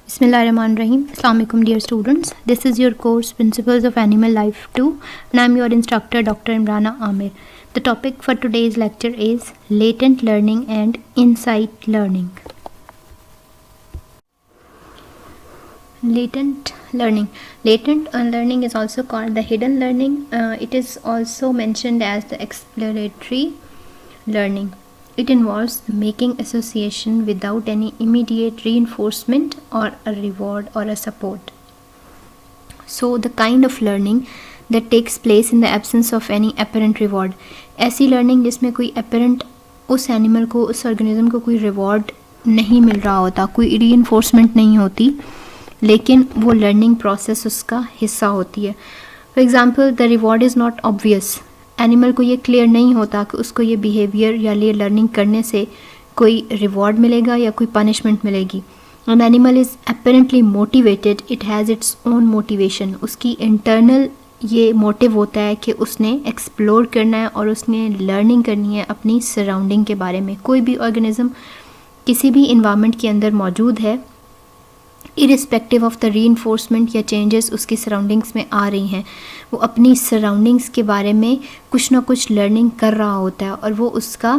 Bismillahirrahmanirrahim. Assalamualaikum dear students. This is your course Principles of Animal Life 2 and I am your instructor Dr. Imrana Amir. The topic for today's lecture is latent learning and insight learning. Latent learning. Latent learning is also called the hidden learning. It is also mentioned as the exploratory learning. It involves making association without any immediate reinforcement or a reward or a support. So the kind of learning that takes place in the absence of any apparent reward. ऐसी learning जिसमें कोई apparent उस animal को, उस organism को कोई reward नहीं मिल रहा होता, कोई reinforcement नहीं होती, लेकिन वो learning process उसका हिस्सा होती है. For example, the reward is not obvious. Animal को ये क्लियर नहीं होता कि उसको ये बिहेवियर या ये लर्निंग करने से कोई रिवॉर्ड मिलेगा या कोई पनिशमेंट मिलेगी. An animal is apparently motivated, it has its own motivation. उसकी इंटरनल ये मोटिव होता है कि उसने एक्सप्लोर करना है और उसने लर्निंग करनी है अपनी सराउंडिंग के बारे में. कोई भी ऑर्गेनिज्म किसी भी इन्वायरमेंट के अंदर मौजूद है, इरिस्पेक्टिव ऑफ द रीइंफोर्समेंट या चेंजेस उसकी सराउंडिंग्स में आ रही हैं, वो अपनी सराउंडिंग्स के बारे में कुछ ना कुछ लर्निंग कर रहा होता है और वो उसका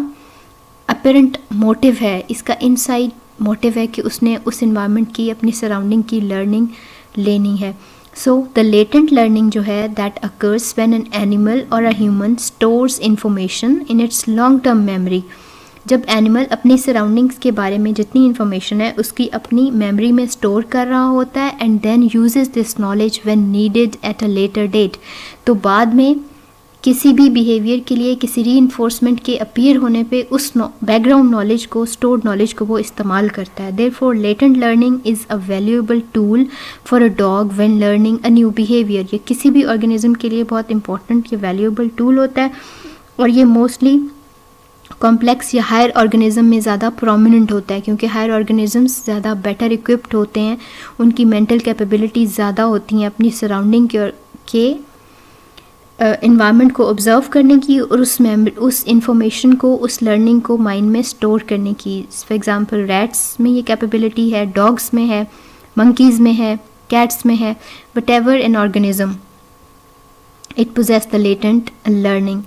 अपेरेंट मोटिव है, इसका इनसाइड मोटिव है कि उसने उस इन्वायरमेंट की, अपनी सराउंडिंग की लर्निंग लेनी है. सो द लेटेंट लर्निंग जो है that occurs when an animal or a human stores information in its long term memory. जब एनिमल अपनी सराउंडिंग्स के बारे में जितनी इन्फॉर्मेशन है उसकी अपनी मेमोरी में स्टोर कर रहा होता है and then uses this knowledge when needed at a later date. तो बाद में किसी भी बिहेवियर के लिए किसी रीइंफोर्समेंट के अपीयर होने पे उस बैकग्राउंड नॉलेज को, स्टोर्ड नॉलेज को वो इस्तेमाल करता है. Therefore latent learning is a valuable tool for a dog when learning a new behaviour. ये किसी भी ऑर्गेनिज्म के लिए बहुत इंपॉर्टेंट, ये वैल्यूएबल टूल होता है और ये मोस्टली कॉम्प्लेक्स या हायर ऑर्गेनिज्म में ज़्यादा प्रोमिनेंट होता है क्योंकि हायर ऑर्गेनिजम्स ज़्यादा बेटर इक्विप्ड होते हैं, उनकी मेंटल कैपेबिलिटीज़ ज़्यादा होती हैं अपनी सराउंडिंग के इन्वायरमेंट को ऑब्ज़र्व करने की और उस इंफॉर्मेशन को, उस लर्निंग को माइंड में स्टोर करने की. फॉर एग्जांपल रैट्स में ये कैपेबिलिटी है, डॉग्स में है, मंकीज़ में है, कैट्स में है. Whatever an organism it possesses the latent learning.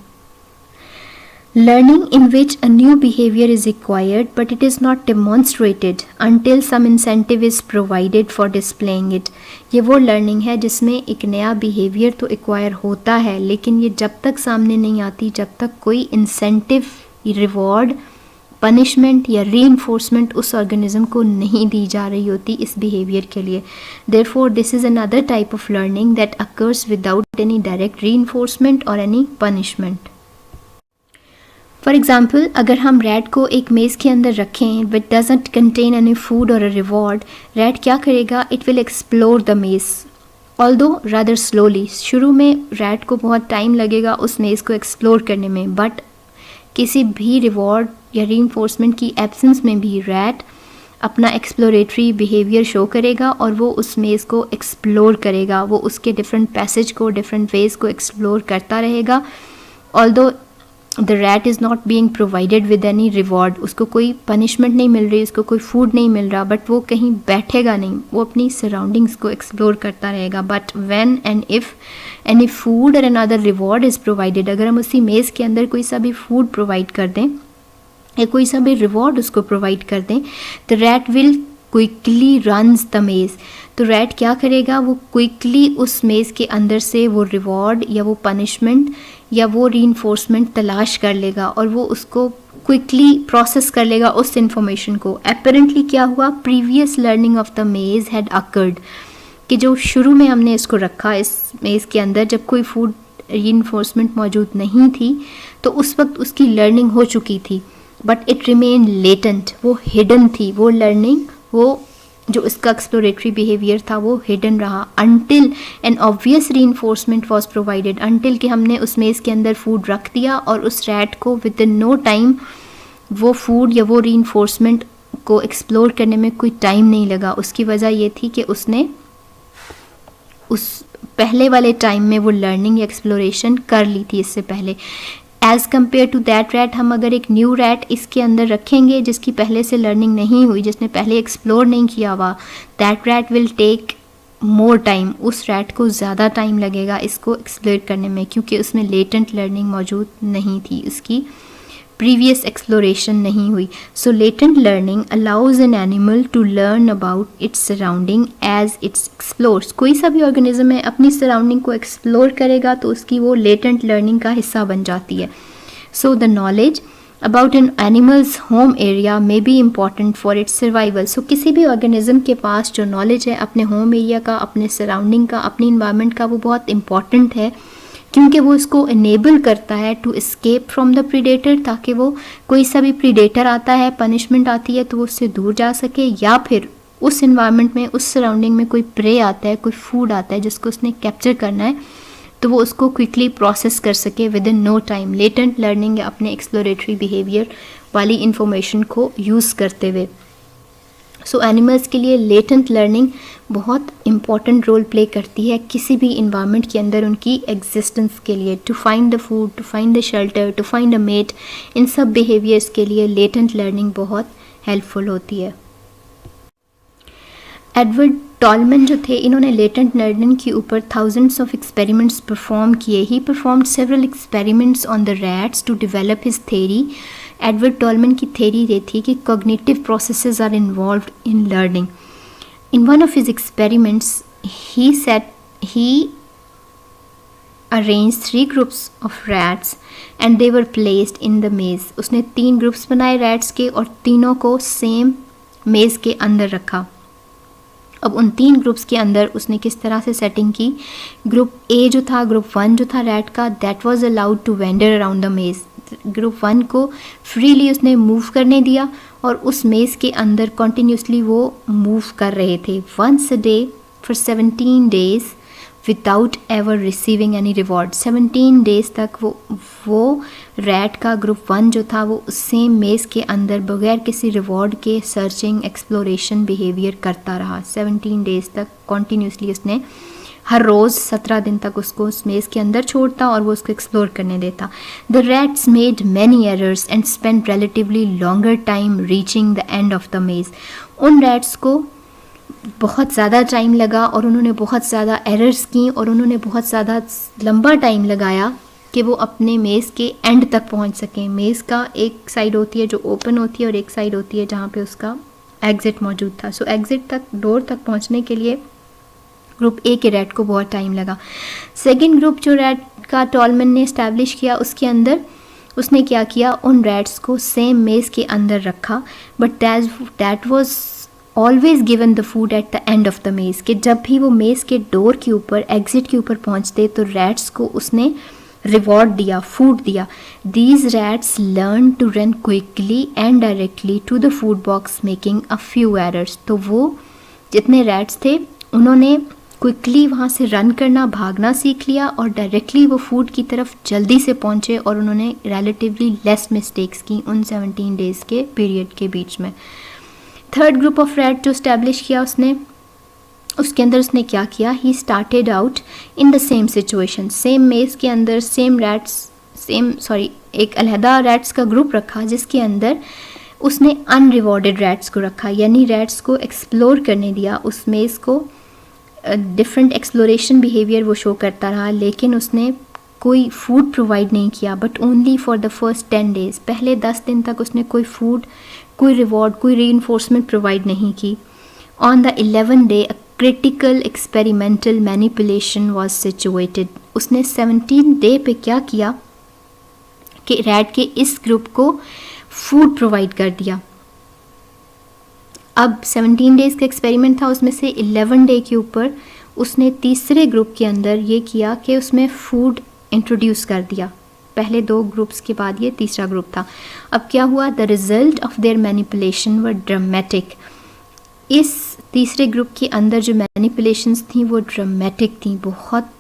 Learning in which a new behavior is acquired but it is not demonstrated until some incentive is provided for displaying it. ये वो learning है जिसमें एक नया behavior तो acquire होता है लेकिन ये जब तक सामने नहीं आती, जब तक कोई incentive, reward, punishment या reinforcement उस organism को नहीं दी जा रही होती इस behavior के लिए. Therefore, this is another type of learning that occurs without any direct reinforcement or any punishment. For example, अगर हम रैट को एक मेज़ के अंदर रखें विच डजंट कंटेन एनी फूड और अ रिवॉर्ड, रैट क्या करेगा? इट विल एक्सप्लोर द मेज़ ऑल्दो रादर स्लोली. शुरू में रैट को बहुत टाइम लगेगा उस मेज़ को एक्सप्लोर करने में, बट किसी भी रिवॉर्ड या रीइंफोर्समेंट की एब्सेंस में भी रैट अपना एक्सप्लोरेटरी बिहेवियर शो करेगा और वो उस मेज़ को एक्सप्लोर करेगा. वो उसके डिफरेंट पैसेज को, डिफरेंट वेज को एक्सप्लोर करता रहेगा. Although the rat is not being provided with any reward, उसको कोई पनिशमेंट नहीं मिल रही, उसको कोई फूड नहीं मिल रहा, बट वो कहीं बैठेगा नहीं, वो अपनी सराउंडिंग्स को एक्सप्लोर करता रहेगा. But when and if any food और अनदर रिवॉर्ड इज़ प्रोवाइडेड, अगर हम उसी मेज़ के अंदर कोई सा भी फूड प्रोवाइड कर दें या कोई सा भी रिवॉर्ड उसको प्रोवाइड कर दें, the rat will quickly runs the मेज़. तो रैट क्या करेगा? वो क्विकली उस मेज़ के अंदर से वो रिवॉर्ड या वो पनिशमेंट या वो रीइंफोर्समेंट तलाश कर लेगा और वो उसको क्विकली प्रोसेस कर लेगा उस इंफॉर्मेशन को. अपेरेंटली क्या हुआ? प्रीवियस लर्निंग ऑफ द मेज़ हैड अकर्ड, कि जो शुरू में हमने इसको रखा इस मेज़ के अंदर, जब कोई फूड रीइंफोर्समेंट मौजूद नहीं थी तो उस वक्त उसकी लर्निंग हो चुकी थी, बट इट रिमेन लेटेंट, वो हिडन थी वो लर्निंग, वो जो इसका एक्सप्लोरेटरी बिहेवियर था वो हिडन रहा until N obvious reinforcement was provided. Until कि हमने उस मेज़ के अंदर फूड रख दिया और उस रैट को विद इन नो टाइम वो फूड या वो रीइंफोर्समेंट को एक्सप्लोर करने में कोई टाइम नहीं लगा. उसकी वजह ये थी कि उसने उस पहले वाले टाइम में वो लर्निंग या एक्सप्लोरेशन कर ली थी इससे पहले. As compare to that rat, हम अगर एक न्यू रैट इसके अंदर रखेंगे जिसकी पहले से लर्निंग नहीं हुई, जिसने पहले एक्सप्लोर नहीं किया हुआ, that rat will take more time, उस रैट को ज़्यादा टाइम लगेगा इसको एक्सप्लोर करने में, क्योंकि उसमें लेटेंट लर्निंग मौजूद नहीं थी, उसकी प्रीवियस एक्सप्लोरेशन नहीं हुई. So latent learning allows an animal to learn about its surrounding as its explores. कोई सा भी ऑर्गेनिज्म है अपनी सराउंडिंग को एक्सप्लोर करेगा तो उसकी वो लेटेंट लर्निंग का हिस्सा बन जाती है. So the knowledge about an animal's home area may be important for its survival. So किसी भी ऑर्गेनिज्म के पास जो नॉलेज है अपने होम एरिया का, अपने सराउंडिंग का, अपनी इन्वायरमेंट का, वो बहुत इंपॉर्टेंट है, क्योंकि वो इसको इनेबल करता है to escape from the predator, ताकि वो कोई सा भी प्रीडेटर आता है, पनिशमेंट आती है तो वो उससे दूर जा सके, या फिर उस इन्वायरमेंट में, उस सराउंडिंग में कोई प्रे आता है, कोई फूड आता है जिसको उसने कैप्चर करना है, तो वो उसको क्विकली प्रोसेस कर सके within no time. Latent learning अपने एक्सप्लोरेटरी बिहेवियर वाली इंफॉर्मेशन को यूज़ करते हुए. सो एनिमल्स के लिए लेटेंट लर्निंग बहुत इंपॉर्टेंट रोल प्ले करती है किसी भी इन्वायरमेंट के अंदर उनकी एग्जिस्टेंस के लिए. To find the food, to find the shelter, to find a mate, इन सब बिहेवियर्स के लिए लेटेंट लर्निंग बहुत हेल्पफुल होती है. एडवर्ड टॉलमन जो थे, इन्होंने लेटेंट लर्निंग के ऊपर थाउजेंड्स ऑफ एक्सपेरिमेंट्स परफॉर्म किए. He performed several experiments on the rats to develop his theory. Edward Tolman की थेरी ये थी कि cognitive processes are involved in learning. In one of his experiments he arranged 3 groups of rats and they were placed in the maze. उसने 3 groups बनाए rats के और तीनों को सेम मेज़ के अंदर रखा. अब उन 3 ग्रुप्स के अंदर उसने किस तरह से सेटिंग की. ग्रुप ए जो था, ग्रुप 1 जो था रैट का, that was allowed to wander around the maze. Group 1 को फ्रीली उसने मूव करने दिया और उस मेज़ के अंदर कॉन्टीन्यूसली वो मूव कर रहे थे, once a day for 17 days without ever receiving any reward. 17 days तक वो रैट का ग्रुप 1 जो था वो सेम मेज़ के अंदर बगैर किसी रिवॉर्ड के सर्चिंग, एक्सप्लोरेशन बिहेवियर करता रहा. 17 days तक कॉन्टीन्यूसली उसने हर रोज़ 17 दिन तक उसको उस मेज़ के अंदर छोड़ता और वो उसको एक्सप्लोर करने देता. The rats made many errors and spend relatively longer time reaching the end of the मेज़. उन रैट्स को बहुत ज़्यादा टाइम लगा और उन्होंने बहुत ज़्यादा एरर्स की और उन्होंने बहुत ज़्यादा लंबा टाइम लगाया कि वो अपने मेज़ के एंड तक पहुंच सकें. मेज़ का एक साइड होती है जो ओपन होती है और एक साइड होती है जहाँ पे उसका एग्ज़िट मौजूद था. सो एग्ज़िट तक, डोर तक पहुंचने के लिए ग्रुप ए के रैट को बहुत टाइम लगा. सेकेंड ग्रुप जो रैट का टॉलमन ने इस्टेब्लिश किया, उसके अंदर उसने क्या किया, उन रैट्स को सेम मेज़ के अंदर रखा, but that was always given the food at the end of the मेज़. कि जब भी वो मेज़ के डोर के ऊपर, एग्ज़िट के ऊपर पहुंचते तो रैट्स को उसने रिवॉर्ड दिया, फूड दिया. These rats learn to run quickly and directly to the food box making a few errors. तो वो जितने रैट्स थे उन्होंने क्विकली वहाँ से रन करना, भागना सीख लिया और डायरेक्टली वो फूड की तरफ जल्दी से पहुँचे और उन्होंने रिलेटिवली लेस मिस्टेक्स की उन 17 days के पीरियड के बीच में. थर्ड ग्रुप ऑफ रैट जो इस्टेब्लिश किया उसने, उसके अंदर उसने क्या किया, he started out in the same situation. Same मेज़ के अंदर सेम रैट्स, एक अलहदा रैट्स का ग्रुप रखा जिसके अंदर उसने अनरिवॉर्डेड रैट्स को रखा, यानी रैट्स को एक्सप्लोर करने दिया. उस मेज़ को डिफरेंट एक्सप्लोरेशन बिहेवियर वो शो करता रहा, लेकिन उसने कोई फूड प्रोवाइड नहीं किया, but only for the first 10 days. पहले 10 दिन तक उसने कोई फूड, कोई रिवॉर्ड, कोई रीइंफोर्समेंट प्रोवाइड नहीं की. On the 11th day a critical experimental manipulation was situated. उसने 17th day पे क्या किया कि रैट के इस ग्रुप को फूड प्रोवाइड कर दिया. अब 17 days का एक्सपेरिमेंट था, उसमें से 11 day के ऊपर उसने तीसरे ग्रुप के अंदर ये किया कि उसमें फूड इंट्रोड्यूस कर दिया. पहले 2 ग्रुप्स के बाद ये तीसरा ग्रुप था. अब क्या हुआ, the result of their manipulation were dramatic. इस तीसरे ग्रुप के अंदर जो मैनिपुलेशंस थी वो ड्रामेटिक थी, बहुत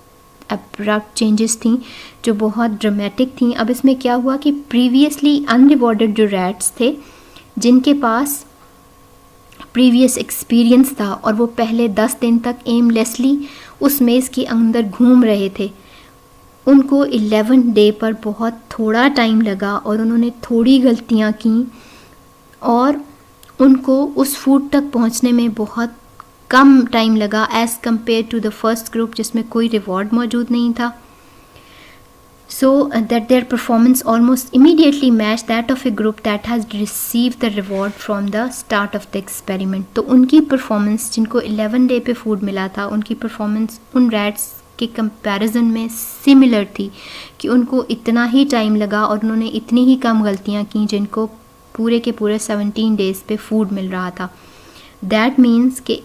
अब्रप्ट चेंजेस थी जो बहुत ड्रामेटिक थी. अब इसमें क्या हुआ कि प्रीवियसली अनरिवॉर्डेड जो रैट्स थे जिनके पास प्रीवियस एक्सपीरियंस था और वो पहले 10 दिन तक एमलेसली उस मेज़ के अंदर घूम रहे थे, उनको 11 डे पर बहुत थोड़ा टाइम लगा और उन्होंने थोड़ी गलतियाँ की और उनको उस फूड तक पहुंचने में बहुत कम टाइम लगा as compare to the first group जिसमें कोई रिवॉर्ड मौजूद नहीं था. So that their performance almost immediately matched that of a group that has received the reward from the start of the experiment. तो उनकी परफॉर्मेंस जिनको 11 day पे food मिला था उनकी परफॉर्मेंस उन रैट्स के कंपैरिजन में सिमिलर थी कि उनको इतना ही टाइम लगा और उन्होंने इतनी ही कम गलतियाँ की जिनको पूरे के पूरे 17 डेज़ पे फूड मिल रहा था. दैट मीन्स कि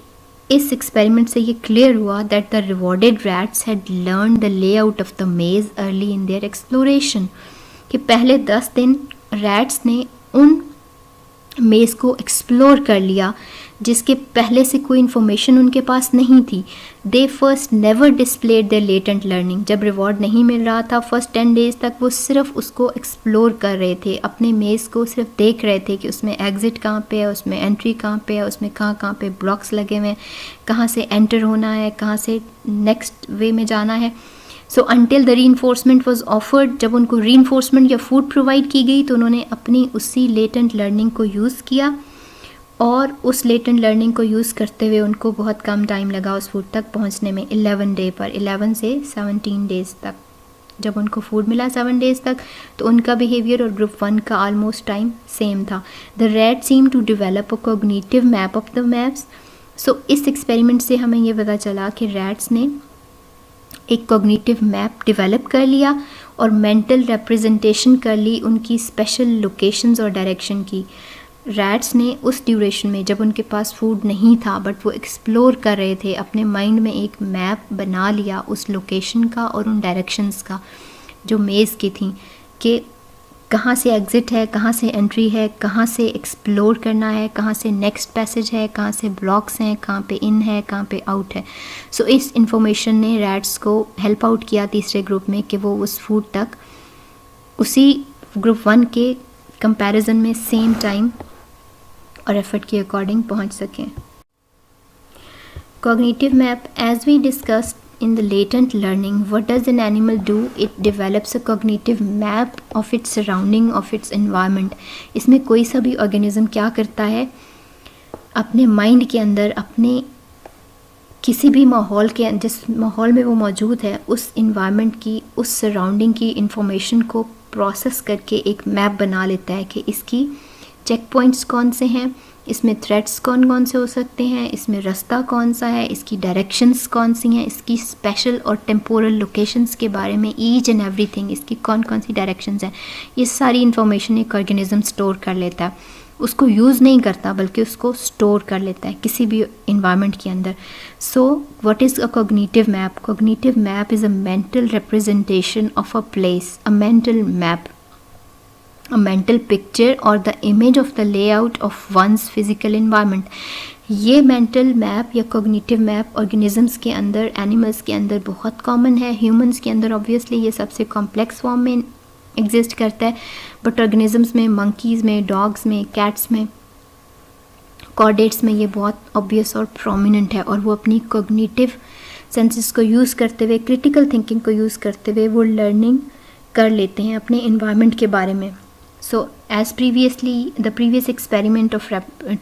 इस एक्सपेरिमेंट से ये क्लियर हुआ that the rewarded rats had learn the layout of the मेज अर्ली इन देयर एक्सप्लोरेशन. कि पहले 10 दिन रैट्स ने उन मेज़ को एक्सप्लोर कर लिया जिसके पहले से कोई इन्फॉर्मेशन उनके पास नहीं थी. They first never displayed their latent learning. जब रिवॉर्ड नहीं मिल रहा था फर्स्ट 10 डेज़ तक वो सिर्फ उसको एक्सप्लोर कर रहे थे, अपने मेज़ को सिर्फ देख रहे थे कि उसमें एग्ज़िट कहाँ पे है, उसमें एंट्री कहाँ पे है, उसमें कहाँ कहाँ पे ब्लॉक्स लगे हुए हैं, कहाँ से एंटर होना है, कहाँ से नेक्स्ट वे में जाना है. सो until the reinforcement was offered, जब उनको रीइंफोर्समेंट या फूड प्रोवाइड की गई तो उन्होंने अपनी उसी लेटेंट लर्निंग को यूज़ किया और उस लेटेंट लर्निंग को यूज़ करते हुए उनको बहुत कम टाइम लगा उस फूड तक पहुंचने में 11 डे पर, 11 से 17 डेज़ तक. जब उनको फूड मिला 7 डेज़ तक तो उनका बिहेवियर और ग्रुप 1 का ऑलमोस्ट टाइम सेम था. The rat seem to develop a cognitive map of the maps. So इस एक्सपेरिमेंट से हमें ये पता चला कि रैट्स ने एक कॉग्निटिव मैप डेवलप कर लिया और मेंटल रिप्रेजेंटेशन कर ली उनकी स्पेशल लोकेशंस और डायरेक्शन की. रैट्स ने उस ड्यूरेशन में जब उनके पास फूड नहीं था बट वो एक्सप्लोर कर रहे थे, अपने माइंड में एक मैप बना लिया उस लोकेशन का और उन डायरेक्शंस का जो मेज़ की थी कि कहाँ से एग्ज़िट है, कहाँ से एंट्री है, कहाँ से एक्सप्लोर करना है, कहाँ से नेक्स्ट पैसेज है, कहाँ से ब्लॉक्स हैं, कहाँ पे इन है, कहाँ पे आउट है. सो इस इंफॉर्मेशन ने रैट्स को हेल्प आउट किया तीसरे ग्रुप में कि वो उस फूड तक उसी ग्रुप 1 के कंपैरिजन में सेम टाइम और एफर्ट के अकॉर्डिंग पहुंच सकें. Cognitive map, as we discussed in the latent learning, what does an animal do? It develops a cognitive map of its surrounding, of its environment. इसमें कोई सा भी ऑर्गेनिज्म क्या करता है, अपने माइंड के अंदर, अपने किसी भी माहौल के जिस माहौल में वो मौजूद है उस इन्वायरमेंट की, उस सराउंडिंग की इंफॉर्मेशन को प्रोसेस करके एक मैप बना लेता है कि इसकी चेक पॉइंट्स कौन से हैं, इसमें थ्रेट्स कौन कौन से हो सकते हैं, इसमें रास्ता कौन सा है, इसकी डायरेक्शंस कौन सी हैं, इसकी स्पेशल और टेम्पोरल लोकेशंस के बारे में ईच एंड एवरीथिंग, इसकी कौन कौन सी डायरेक्शंस हैं, ये सारी इन्फॉर्मेशन एक ऑर्गेनिज्म स्टोर कर लेता है. उसको यूज़ नहीं करता बल्कि उसको स्टोर कर लेता है किसी भी इन्वायरमेंट के अंदर. So what is a cognitive map? Cognitive map is a mental representation of a place, a mental map, a mental picture or the image of the layout of one's physical environment. ये mental map या cognitive map organisms के अंदर, animals के अंदर बहुत common है. humans के अंदर obviously ये सबसे complex form में exist करता है, but organisms में, monkeys में, dogs में, cats में, chordates में ये बहुत obvious और prominent है और वो अपनी cognitive senses को यूज़ करते हुए, critical thinking को यूज़ करते हुए वो learning कर लेते हैं अपने environment के बारे में. So as previously, the previous experiment of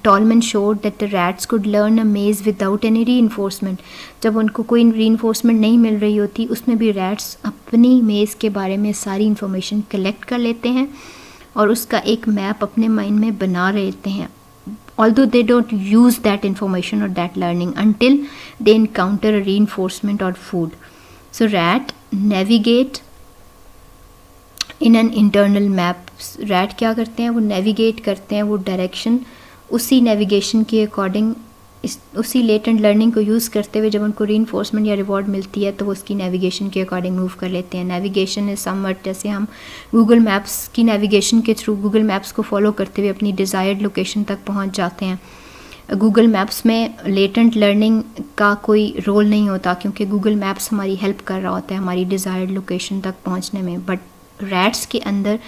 Tolman showed that the rats could learn a maze without any reinforcement. जब उनको कोई reinforcement नहीं मिल रही होती उसमें भी rats अपनी maze के बारे में सारी information collect कर लेते हैं और उसका एक map अपने mind में बना लेते हैं. Although they don't use that information or that learning until they encounter a reinforcement or food. So rat navigate in an internal map. Rat क्या करते हैं, वो नेविगेट करते हैं, वो डायरेक्शन उसी नेविगेशन के अकॉर्डिंग, उसी लेटेंट लर्निंग को यूज़ करते हुए जब उनको रीइंफोर्समेंट या रिवॉर्ड मिलती है तो वो उसकी नेविगेशन के अकॉर्डिंग मूव कर लेते हैं. नेविगेशन इज समवट जैसे हम गूगल मैप्स की नेविगेशन के थ्रू गूगल मैप्स को फॉलो करते हुए अपनी डिज़ायर्ड लोकेशन तक पहुँच जाते हैं. गूगल मैप्स में लेटेंट लर्निंग का कोई रोल नहीं होता क्योंकि गूगल मैप्स हमारी हेल्प कर रहा होता है हमारी डिज़ायर्ड लोकेशन तक पहुँचने में. बट रैट्स के अंदर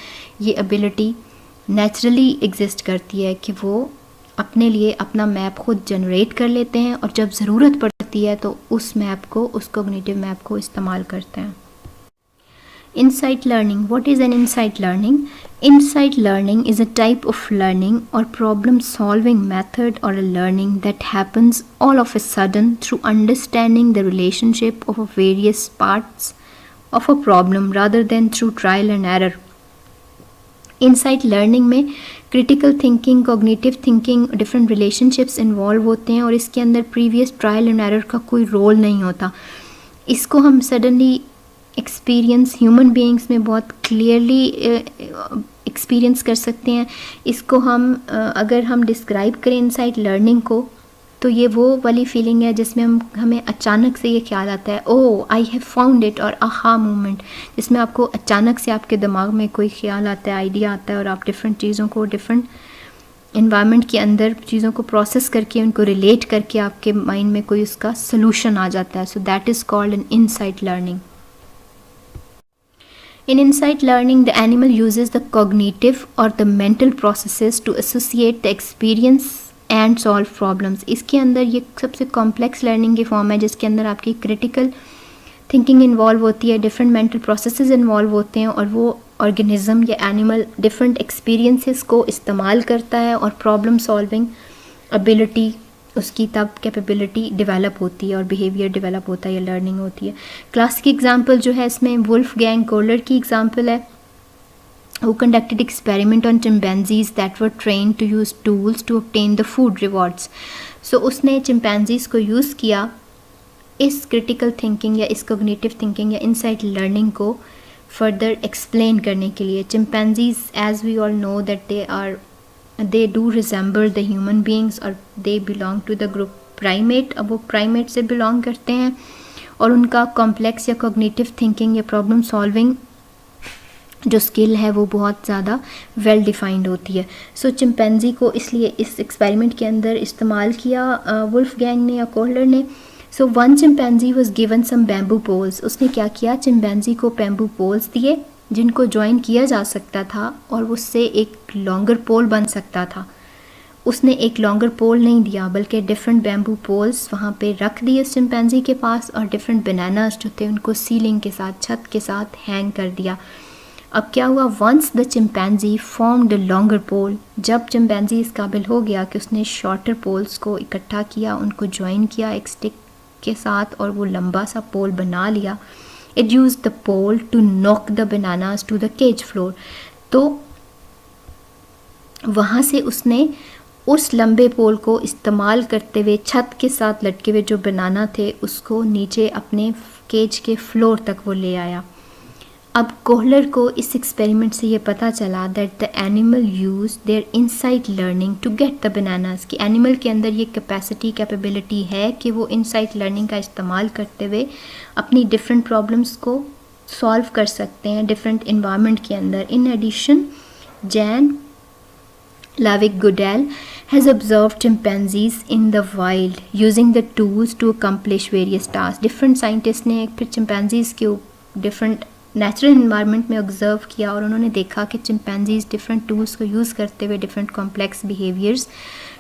ये एबिलिटी नेचुरली एग्जिस्ट करती है कि वो अपने लिए अपना मैप खुद जनरेट कर लेते हैं और जब ज़रूरत पड़ती है तो उस मैप को, उस कॉग्निटिव मैप को इस्तेमाल करते हैं. Insight learning. What is an insight learning? Insight learning is a type of learning or problem solving method or a learning that happens all of a sudden through understanding the relationship of various parts of a problem rather than through trial and error. Insight learning में critical thinking, cognitive thinking, different relationships involve होते हैं और इसके अंदर previous trial and error का कोई role नहीं होता. इसको हम सडनली एक्सपीरियंस ह्यूमन बीइंग्स में बहुत क्लियरली एक्सपीरियंस कर सकते हैं. इसको हम अगर हम डिस्क्राइब करें इनसाइट लर्निंग को, तो ये वो वाली फीलिंग है जिसमें हमें अचानक से ये ख्याल आता है, ओह आई हैव फाउंड इट, और आहा मोमेंट, जिसमें आपको अचानक से आपके दिमाग में कोई ख्याल आता है, आइडिया आता है और आप डिफरेंट चीज़ों को डिफरेंट इन्वायरमेंट के अंदर चीज़ों को प्रोसेस करके उनको रिलेट करके आपके माइंड में कोई उसका सोल्यूशन आ जाता है. So that is called an insight learning. In insight learning, the animal uses the cognitive or the mental processes to associate the experience and solve problems. इसके अंदर ये सबसे कॉम्प्लेक्स लर्निंग की फॉर्म है जिसके अंदर आपकी क्रिटिकल थिंकिंग इन्वॉल्व होती है, डिफरेंट मेंटल प्रोसेसेस इन्वॉल्व होते हैं और वो ऑर्गेनिज्म या एनिमल डिफरेंट एक्सपीरियंसेस को इस्तेमाल करता है और प्रॉब्लम सॉल्विंग एबिलिटी उसकी तब कैपेबिलिटी डेवलप होती है और बिहेवियर डेवलप होता है या लर्निंग होती है. क्लासिक एग्जांपल जो है इसमें वुल्फगैंग कोहलर की एग्जांपल है, who conducted experiment on chimpanzees that were trained to use tools to obtain the food rewards. So उसने chimpanzees को यूज़ किया इस क्रिटिकल थिंकिंग या इस कोग्निटिव थिंकिंग या इनसाइट लर्निंग को फर्दर एक्सप्लेन करने के लिए. chimpanzees as we all know that they do resemble the human beings और they belong to the group primate. अब वो primate से belong करते हैं और उनका complex या cognitive thinking या problem solving जो स्किल है वो बहुत ज़्यादा वेल डिफाइंड होती है. सो चिंपैंजी को इसलिए इस एक्सपेरिमेंट के अंदर इस्तेमाल किया वुल्फगैंग ने या कोहलर ने. So one chimpanzee was given some bamboo poles. उसने क्या किया, चिंपैंजी को बैम्बू पोल्स दिए जिनको ज्वाइन किया जा सकता था और उससे एक लॉन्गर पोल बन सकता था. उसने एक लॉन्गर पोल नहीं दिया बल्कि डिफरेंट बैम्बू पोल्स वहाँ पे रख दिए उस चिंपैंजी के पास और डिफरेंट बनानास जो थे उनको सीलिंग के साथ, छत के साथ हैंग कर दिया. अब क्या हुआ, once the chimpanzee formed a longer pole, जब चिंपैंजी इस काबिल हो गया कि उसने शॉर्टर पोल्स को इकट्ठा किया, उनको ज्वाइन किया एक स्टिक के साथ और वो लंबा सा पोल बना लिया. It use the pole to knock the bananas to the cage floor. तो वहाँ से उसने उस लंबे पोल को इस्तेमाल करते हुए छत के साथ लटके हुए जो बनाना थे उसको नीचे अपने केज के फ्लोर तक वो ले आया. अब कोहलर को इस एक्सपेरिमेंट से ये पता चला that the animal use their insight learning to get the bananas, कि एनिमल के अंदर ये कैपेबिलिटी है कि वो इनसाइट लर्निंग का इस्तेमाल करते हुए अपनी डिफरेंट प्रॉब्लम्स को सॉल्व कर सकते हैं डिफरेंट इन्वायरमेंट के अंदर. In addition Jane Lawick Goodall has observed chimpanzees in the wild using the tools to accomplish various tasks. Different scientist ने फिर चिंपैंजीज़ के डिफरेंट नेचुरल इन्वायरमेंट में ऑब्जर्व किया और उन्होंने देखा कि चिंपैंजीज़ डिफरेंट टूल्स को यूज़ करते हुए डिफरेंट कॉम्प्लेक्स बिहेवियर्स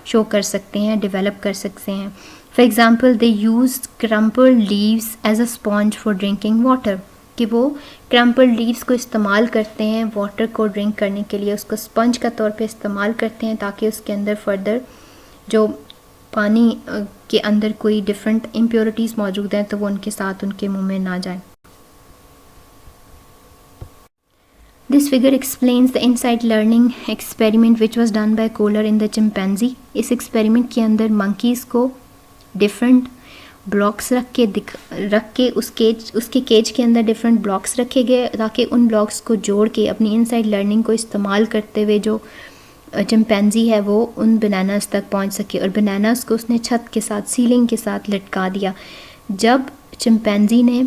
शो कर सकते हैं, डेवलप कर सकते हैं. For example they use crumpled leaves as a sponge for drinking water, कि वो क्रम्पल्ड लीव्स को इस्तेमाल करते हैं वाटर को ड्रिंक करने के लिए, उसको स्पंज का तौर पे इस्तेमाल करते हैं ताकि उसके अंदर फर्दर जो पानी के अंदर कोई डिफरेंट इम्प्योरिटीज़ मौजूद हैं तो वो उनके साथ उनके मुंह में ना जाए. This figure explains the insight learning experiment which was done by Kohler in the chimpanzee. इस एक्सपेरिमेंट के अंदर मंकीज़ को डिफरेंट ब्लॉक्स रख के उसके केज के अंदर डिफरेंट ब्लॉक्स रखे गए ताकि उन ब्लॉक्स को जोड़ के अपनी इनसाइट लर्निंग को इस्तेमाल करते हुए जो चिंपैंजी है वो उन बनानास तक पहुंच सके. और बनानास को उसने छत के साथ, सीलिंग के साथ लटका दिया. जब चिंपैंजी ने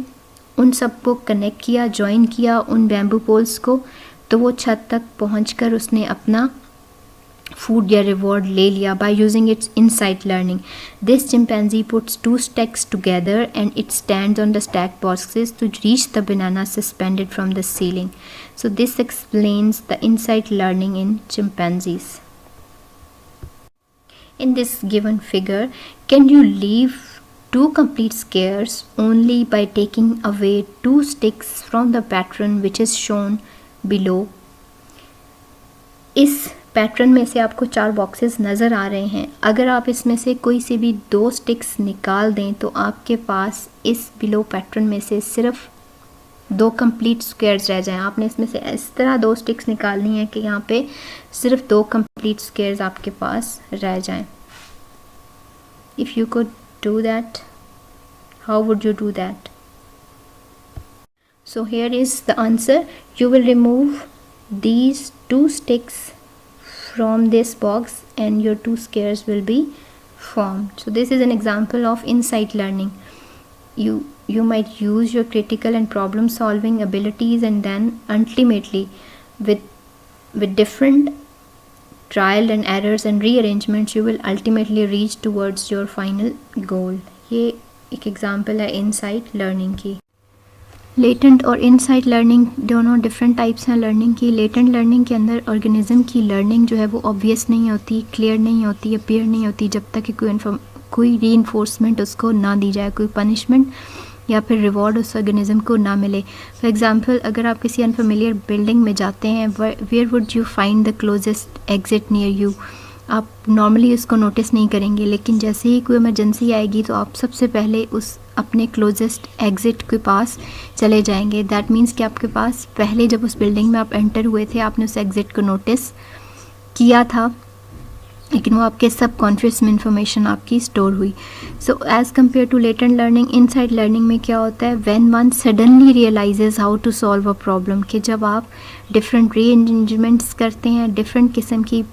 उन सब को कनेक्ट किया, ज्वाइन किया उन बैम्बू पोल्स को, तो वो छत तक पहुंचकर उसने अपना फूड या रिवॉर्ड ले लिया by using its insight learning. This chimpanzee puts two stacks together and it stands on the stack boxes to reach the banana suspended from the ceiling. So this explains the insight learning in chimpanzees. In this given figure, can you leave 2 complete squares only by taking away 2 sticks from the pattern which is shown below. इस pattern में से आपको 4 boxes नज़र आ रहे हैं. अगर आप इसमें से कोई से भी 2 स्टिक्स निकाल दें तो आपके पास इस बिलो पैटर्न में से सिर्फ 2 कंप्लीट स्क्वायर्स रह जाएं. आपने इसमें से इस तरह 2 स्टिक्स निकालनी है कि यहाँ पे सिर्फ 2 कंप्लीट स्क्वायर्स आपके पास रह जाएं. If you could do that, how would you do that? So here is the answer. You will remove these 2 sticks from this box and your 2 squares will be formed. So this is an example of insight learning. You might use your critical and problem solving abilities, and then ultimately with different trial and errors and rearrangements you will ultimately reach towards your final goal. ये एक example है insight learning की. Latent और insight learning दोनों different types हैं learning की. Latent learning के अंदर ऑर्गेनिज्म की लर्निंग जो है वो ऑब्वियस नहीं होती, क्लियर नहीं होती, अपीयर नहीं होती जब तक कि कोई रीइंफोर्समेंट उसको ना दी जाए, कोई पनिशमेंट या फिर रिवॉर्ड उस ऑर्गेनिज्म को ना मिले. फॉर एग्जांपल, अगर आप किसी अनफेमिलियर बिल्डिंग में जाते हैं, where would you find the closest exit near you. आप नॉर्मली उसको नोटिस नहीं करेंगे, लेकिन जैसे ही कोई इमरजेंसी आएगी तो आप सबसे पहले उस अपने क्लोजेस्ट एग्जिट के पास चले जाएंगे. दैट मीन्स कि आपके पास पहले जब उस बिल्डिंग में आप एंटर हुए थे आपने उस एग्जिट को नोटिस किया था, लेकिन वो आपके सब कॉन्शियस में इंफॉर्मेशन आपकी स्टोर हुई. So as compare to latent learning, insight learning में क्या होता है, when one suddenly realises how to solve a problem, कि जब आप डिफरेंट रीअरेंजमेंट्स करते हैं, डिफरेंट किस्म की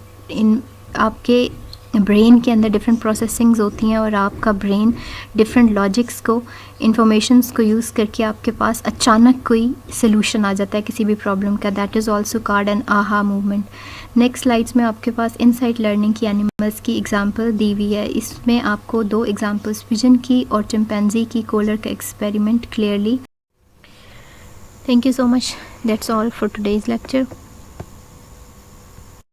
आपके ब्रेन के अंदर डिफरेंट प्रोसेसिंग्स होती हैं और आपका ब्रेन डिफरेंट लॉजिक्स को, इंफॉर्मेशंस को यूज़ करके आपके पास अचानक कोई सलूशन आ जाता है किसी भी प्रॉब्लम का. That is also called an आहा मूवमेंट. नेक्स्ट स्लाइड्स में आपके पास इनसाइट लर्निंग की एनिमल्स की एग्जांपल दी हुई है. इसमें आपको 2 एग्जांपल्स, पिजन की और चिंपैंजी की कोलर का experiment clearly. Thank you so much. That's all for today's lecture.